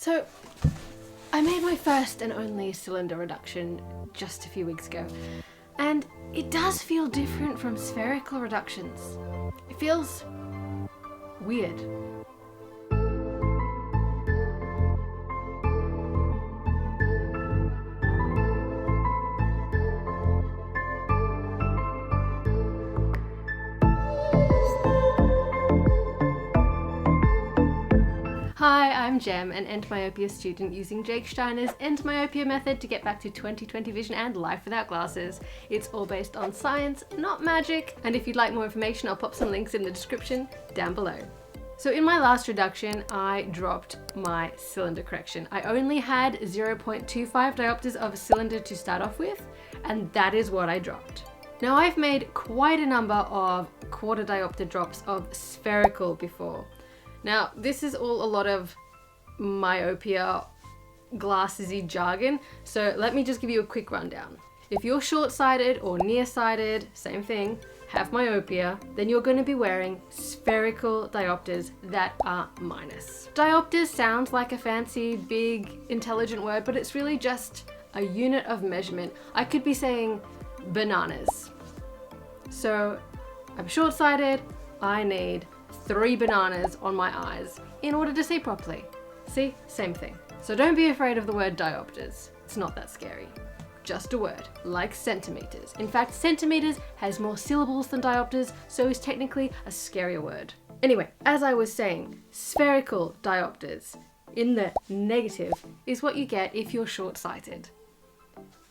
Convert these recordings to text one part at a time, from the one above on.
So I made my first and only cylinder reduction just a few weeks ago, and it does feel different from spherical reductions. It feels weird. Hi, I'm Jem, an Endmyopia student using Jake Steiner's Endmyopia method to get back to 20/20 vision and life without glasses. It's all based on science, not magic, and if you'd like more information, I'll pop some links in the description down below. So in my last reduction, I dropped my cylinder correction. I only had 0.25 diopters of a cylinder to start off with, and that is what I dropped. Now I've made quite a number of quarter diopter drops of spherical before. Now, this is all a lot of myopia glasses-y jargon, so let me just give you a quick rundown. If you're short-sighted or nearsighted, same thing, have myopia, then you're going to be wearing spherical diopters that are minus. Diopters sounds like a fancy, big, intelligent word, but it's really just a unit of measurement. I could be saying bananas. So, I'm short-sighted, I need 3 bananas on my eyes in order to see properly. See? Same thing. So don't be afraid of the word diopters. It's not that scary. Just a word, like centimeters. In fact, centimeters has more syllables than diopters, so is technically a scarier word. Anyway, as I was saying, spherical diopters in the negative is what you get if you're short-sighted.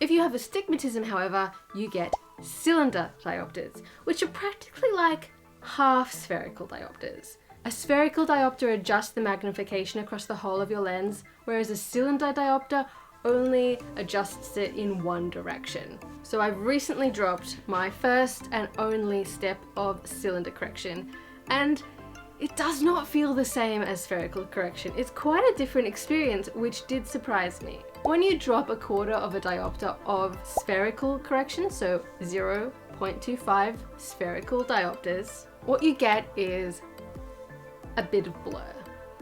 If you have astigmatism, however, you get cylinder diopters, which are practically like half spherical diopters. A spherical diopter adjusts the magnification across the whole of your lens, whereas a cylinder diopter only adjusts it in one direction. So I've recently dropped my first and only step of cylinder correction, and it does not feel the same as spherical correction. It's quite a different experience, which did surprise me. When you drop a quarter of a diopter of spherical correction, so 0.25 spherical diopters, what you get is a bit of blur.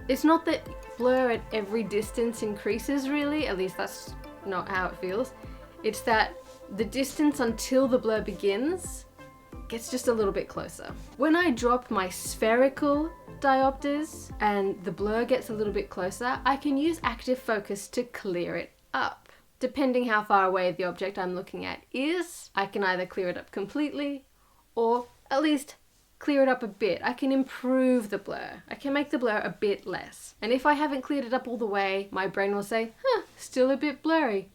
It's not that blur at every distance increases really, at least that's not how it feels. It's that the distance until the blur begins gets just a little bit closer. When I drop my spherical diopters and the blur gets a little bit closer, I can use active focus to clear it up. Depending how far away the object I'm looking at is, I can either clear it up completely or at least clear it up a bit. I can improve the blur. I can make the blur a bit less. And if I haven't cleared it up all the way, my brain will say, still a bit blurry.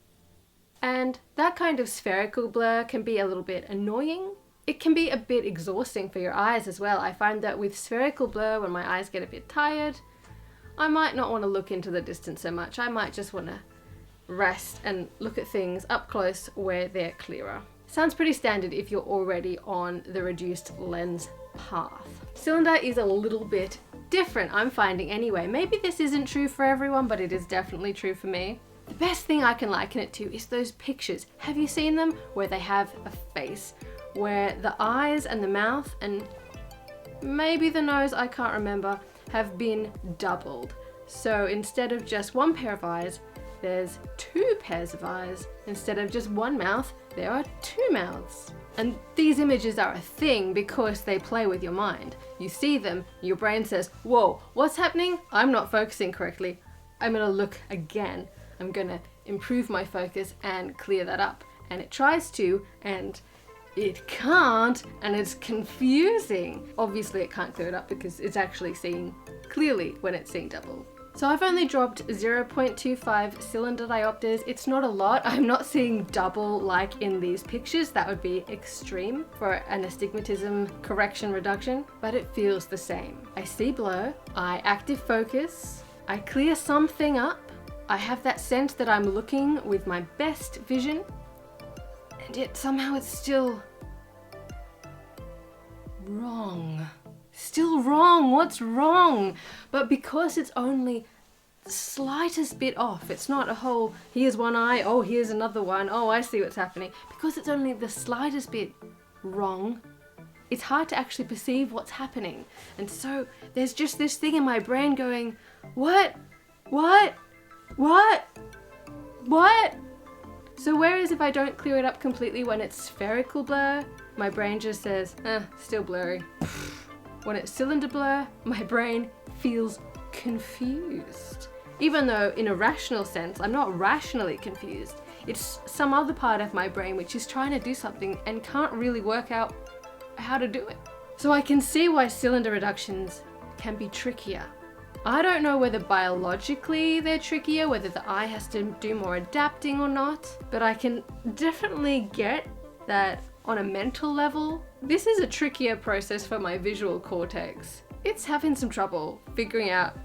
And that kind of spherical blur can be a little bit annoying. It can be a bit exhausting for your eyes as well. I find that with spherical blur, when my eyes get a bit tired, I might not want to look into the distance so much. I might just want to rest and look at things up close where they're clearer. Sounds pretty standard if you're already on the reduced lens path. Cylinder is a little bit different, I'm finding anyway. Maybe this isn't true for everyone, but it is definitely true for me. The best thing I can liken it to is those pictures. Have you seen them? Where they have a face, where the eyes and the mouth and maybe the nose, I can't remember, have been doubled. So instead of just one pair of eyes, there's 2 pairs of eyes. Instead of just one mouth, there are 2 mouths. And these images are a thing because they play with your mind. You see them, your brain says, whoa, what's happening? I'm not focusing correctly. I'm gonna look again. I'm gonna improve my focus and clear that up. And it tries to, and it can't, and it's confusing. Obviously it can't clear it up because it's actually seeing clearly when it's seeing double. So I've only dropped 0.25 cylinder diopters. It's not a lot. I'm not seeing double like in these pictures. That would be extreme for an astigmatism correction reduction, but it feels the same. I see blur, I active focus, I clear something up, I have that sense that I'm looking with my best vision, and yet somehow it's still wrong. Still wrong, what's wrong? But because it's only the slightest bit off, it's not a whole, here's one eye, oh here's another one, oh I see what's happening. Because it's only the slightest bit wrong, it's hard to actually perceive what's happening. And so there's just this thing in my brain going, what? What? What? So whereas if I don't clear it up completely when it's spherical blur, my brain just says, still blurry. When it's cylinder blur, my brain feels confused. Even though in a rational sense, I'm not rationally confused. It's some other part of my brain which is trying to do something and can't really work out how to do it. So I can see why cylinder reductions can be trickier. I don't know whether biologically they're trickier, whether the eye has to do more adapting or not, but I can definitely get that on a mental level, this is a trickier process for my visual cortex. It's having some trouble figuring out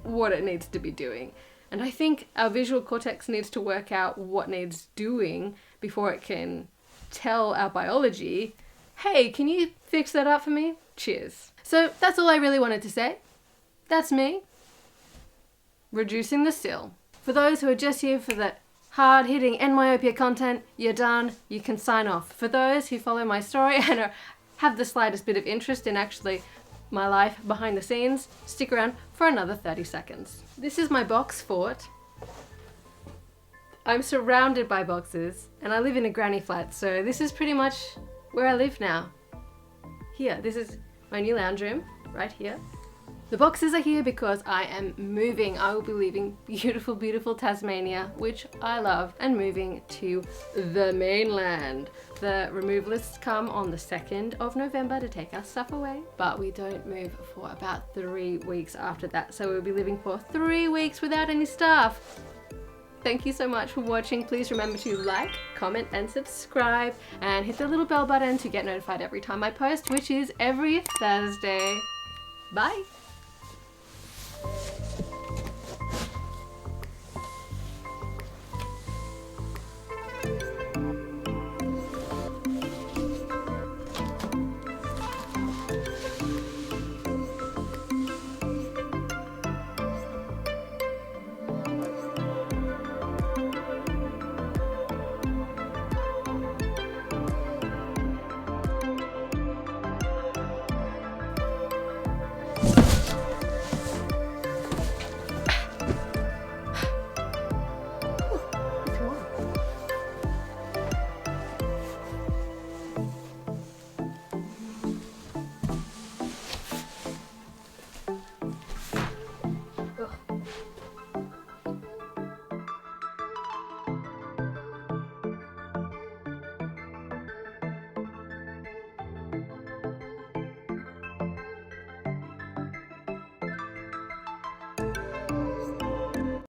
what it needs to be doing. And I think our visual cortex needs to work out what needs doing before it can tell our biology, hey, can you fix that up for me? Cheers. So that's all I really wanted to say. That's me. Reducing the SIL. For those who are just here for the hard-hitting Endmyopia content, you're done. You can sign off. For those who follow my story and have the slightest bit of interest in actually my life behind the scenes, stick around for another 30 seconds. This is my box fort. I'm surrounded by boxes and I live in a granny flat, so this is pretty much where I live now. Here, this is my new lounge room, right here. The boxes are here because I am moving. I will be leaving beautiful, beautiful Tasmania, which I love, and moving to the mainland. The removalists come on the 2nd of November to take our stuff away, but we don't move for about 3 weeks after that. So we'll be living for 3 weeks without any stuff. Thank you so much for watching. Please remember to like, comment, and subscribe, and hit the little bell button to get notified every time I post, which is every Thursday. Bye.